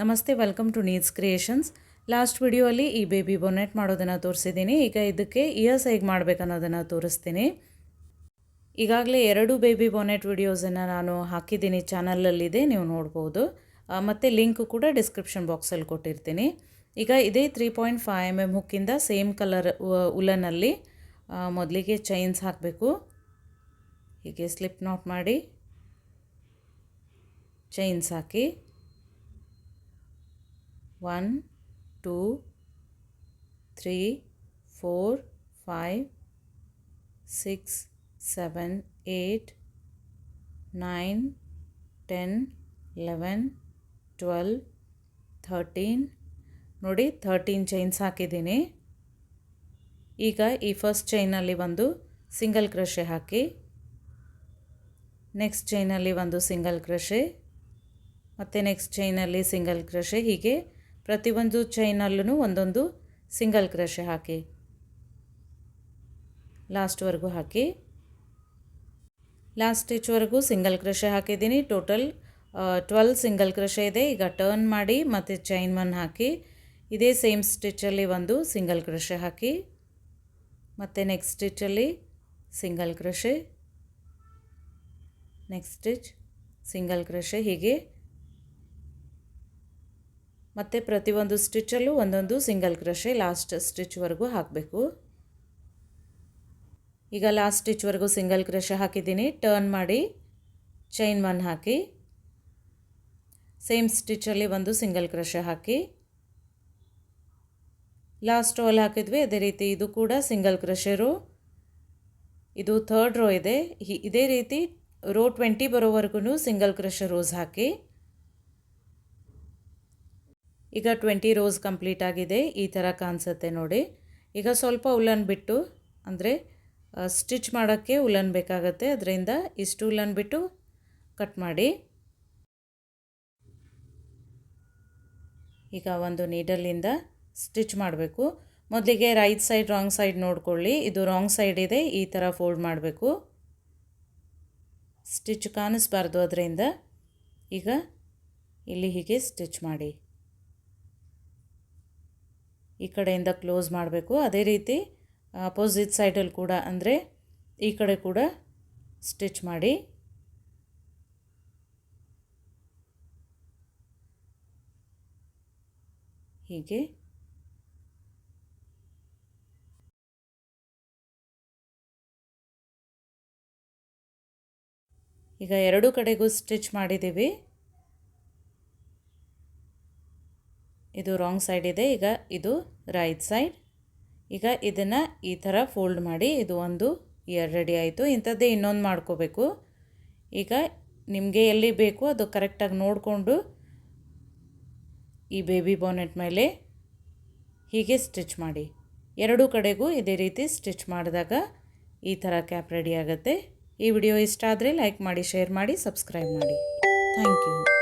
ನಮಸ್ತೆ, welcome to Needs Creations. Last ವಿಡಿಯೋಲಿ ಈ ಬೇಬಿ ಬೊನೆಟ್ ಮಾಡೋದನ್ನು ತೋರಿಸಿದ್ದೀನಿ. ಈಗ ಇದಕ್ಕೆ ಇಯರ್ಸ್ ಹೇಗೆ ಮಾಡಬೇಕನ್ನೋದನ್ನು ತೋರಿಸ್ತೀನಿ. ಈಗಾಗಲೇ 2 ಬೇಬಿ ಬೊನೆಟ್ ವಿಡಿಯೋಸನ್ನು ನಾನು ಹಾಕಿದ್ದೀನಿ, ಚಾನಲಲ್ಲಿದೆ, ನೀವು ನೋಡ್ಬೋದು. ಮತ್ತು ಲಿಂಕ್ ಕೂಡ ಡಿಸ್ಕ್ರಿಪ್ಷನ್ ಬಾಕ್ಸಲ್ಲಿ ಕೊಟ್ಟಿರ್ತೀನಿ. ಈಗ ಇದೇ 3.5 mm ಹುಕ್ಕಿಂದ ಸೇಮ್ ಕಲರ್ ಉಲನಲ್ಲಿ ಮೊದಲಿಗೆ ಚೈನ್ಸ್ ಹಾಕಬೇಕು. ಹೀಗೆ ಸ್ಲಿಪ್ ನಾಟ್ ಮಾಡಿ ಚೈನ್ಸ್ ಹಾಕಿ 1 2 3 4 5 6 7 8 9 10 11 12 13 ನೋಡಿ 13 ಚೈನ್ಸ್ ಹಾಕಿದ್ದೀನಿ. ಈಗ ಈ ಫಸ್ಟ್ ಚೈನಲ್ಲಿ ಒಂದು ಸಿಂಗಲ್ ಕ್ರೋಶೆ ಹಾಕಿ, ನೆಕ್ಸ್ಟ್ ಚೈನಲ್ಲಿ ಒಂದು ಸಿಂಗಲ್ ಕ್ರೋಶೆ, ಮತ್ತು ನೆಕ್ಸ್ಟ್ ಚೈನಲ್ಲಿ ಸಿಂಗಲ್ ಕ್ರೋಶೆ, ಹೀಗೆ ಪ್ರತಿಯೊಂದು ಚೈನಲ್ಲೂ ಒಂದೊಂದು ಸಿಂಗಲ್ ಕ್ರೋಶೆ ಹಾಕಿ ಲಾಸ್ಟ್ವರೆಗೂ ಹಾಕಿ. ಲಾಸ್ಟ್ ಸ್ಟಿಚ್ವರೆಗೂ ಸಿಂಗಲ್ ಕ್ರೋಶೆ ಹಾಕಿದ್ದೀನಿ. ಟೋಟಲ್ 12 ಸಿಂಗಲ್ ಕ್ರೋಶೆ ಇದೆ. ಈಗ ಟರ್ನ್ ಮಾಡಿ ಮತ್ತು ಚೈನ್ 1 ಹಾಕಿ, ಇದೇ ಸೇಮ್ ಸ್ಟಿಚ್ಚಲ್ಲಿ ಒಂದು ಸಿಂಗಲ್ ಕ್ರೋಶೆ ಹಾಕಿ, ಮತ್ತು ನೆಕ್ಸ್ಟ್ ಸ್ಟಿಚ್ಚಲ್ಲಿ single crochet, next stitch single crochet, ಹೀಗೆ ಮತ್ತು ಪ್ರತಿಯೊಂದು ಸ್ಟಿಚ್ಚಲ್ಲೂ ಒಂದೊಂದು ಸಿಂಗಲ್ ಕ್ರೋಶೆ ಲಾಸ್ಟ್ ಸ್ಟಿಚ್ವರೆಗೂ ಹಾಕಬೇಕು. ಈಗ ಲಾಸ್ಟ್ ಸ್ಟಿಚ್ವರೆಗೂ ಸಿಂಗಲ್ ಕ್ರೋಶೆ ಹಾಕಿದ್ದೀನಿ. ಟರ್ನ್ ಮಾಡಿ ಚೈನ್ 1 ಹಾಕಿ, ಸೇಮ್ ಸ್ಟಿಚ್ಚಲ್ಲಿ ಒಂದು ಸಿಂಗಲ್ ಕ್ರೋಶೆ ಹಾಕಿ, ಲಾಸ್ಟ್ ರೋ ಅಲ್ಲಿ ಹಾಕಿದ್ವಿ ಅದೇ ರೀತಿ ಇದು ಕೂಡ ಸಿಂಗಲ್ ಕ್ರೋಶೆ ರೋ. ಇದು 3rd ರೋ ಇದೆ. ಇದೇ ರೀತಿ ರೋ 20 ಬರೋವರೆಗೂ ಸಿಂಗಲ್ ಕ್ರೋಶೆ ರೋಸ್ ಹಾಕಿ. ಈಗ 20 ರೋಸ್ ಕಂಪ್ಲೀಟ್ ಆಗಿದೆ. ಈ ಥರ ಕಾಣಿಸುತ್ತೆ ನೋಡಿ. ಈಗ ಸ್ವಲ್ಪ ಉಲನ್ ಬಿಟ್ಟು, ಅಂದರೆ ಸ್ಟಿಚ್ ಮಾಡೋಕ್ಕೆ ಉಲನ್ ಬೇಕಾಗತ್ತೆ, ಅದರಿಂದ ಇಷ್ಟು ಉಲನ್ ಬಿಟ್ಟು ಕಟ್ ಮಾಡಿ. ಈಗ ಒಂದು ನೀಡಲಿಂದ ಸ್ಟಿಚ್ ಮಾಡಬೇಕು. ಮೊದಲಿಗೆ ರೈಟ್ ಸೈಡ್ ರಾಂಗ್ ಸೈಡ್ ನೋಡ್ಕೊಳ್ಳಿ. ಇದು ರಾಂಗ್ ಸೈಡ್ ಇದೆ, ಈ ಥರ ಫೋಲ್ಡ್ ಮಾಡಬೇಕು. ಸ್ಟಿಚ್ ಕಾಣಿಸ್ಬಾರ್ದು ಅದರಿಂದ. ಈಗ ಇಲ್ಲಿ ಹೀಗೆ ಸ್ಟಿಚ್ ಮಾಡಿ, ಈ ಕಡೆಯಿಂದ ಕ್ಲೋಸ್ ಮಾಡಬೇಕು. ಅದೇ ರೀತಿ ಅಪೋಸಿಟ್ ಸೈಡಲ್ಲಿ ಕೂಡ, ಅಂದರೆ ಈ ಕಡೆ ಕೂಡ ಸ್ಟಿಚ್ ಮಾಡಿ. ಹೀಗೆ ಈಗ 2 ಕಡೆಗೂ ಸ್ಟಿಚ್ ಮಾಡಿದ್ದೀವಿ. ಇದು ರಾಂಗ್ ಸೈಡ್ ಇದೆ, ಈಗ ಇದು ರೈಟ್ ಸೈಡ್. ಈಗ ಇದನ್ನು ಈ ಥರ ಫೋಲ್ಡ್ ಮಾಡಿ, ಇದು ಒಂದು ಇಯರ್ ರೆಡಿ ಆಯಿತು. ಇಂಥದ್ದೇ ಇನ್ನೊಂದು ಮಾಡ್ಕೋಬೇಕು. ಈಗ ನಿಮಗೆ ಎಲ್ಲಿ ಬೇಕು ಅದು ಕರೆಕ್ಟಾಗಿ ನೋಡಿಕೊಂಡು ಈ ಬೇಬಿ ಬಾನೆಟ್ ಮೇಲೆ ಹೀಗೆ ಸ್ಟಿಚ್ ಮಾಡಿ. 2 ಕಡೆಗೂ ಇದೇ ರೀತಿ ಸ್ಟಿಚ್ ಮಾಡಿದಾಗ ಈ ಥರ ಕ್ಯಾಪ್ ರೆಡಿ ಆಗುತ್ತೆ. ಈ ವಿಡಿಯೋ ಇಷ್ಟ ಆದರೆ ಲೈಕ್ ಮಾಡಿ, ಶೇರ್ ಮಾಡಿ, ಸಬ್ಸ್ಕ್ರೈಬ್ ಮಾಡಿ. Thank you.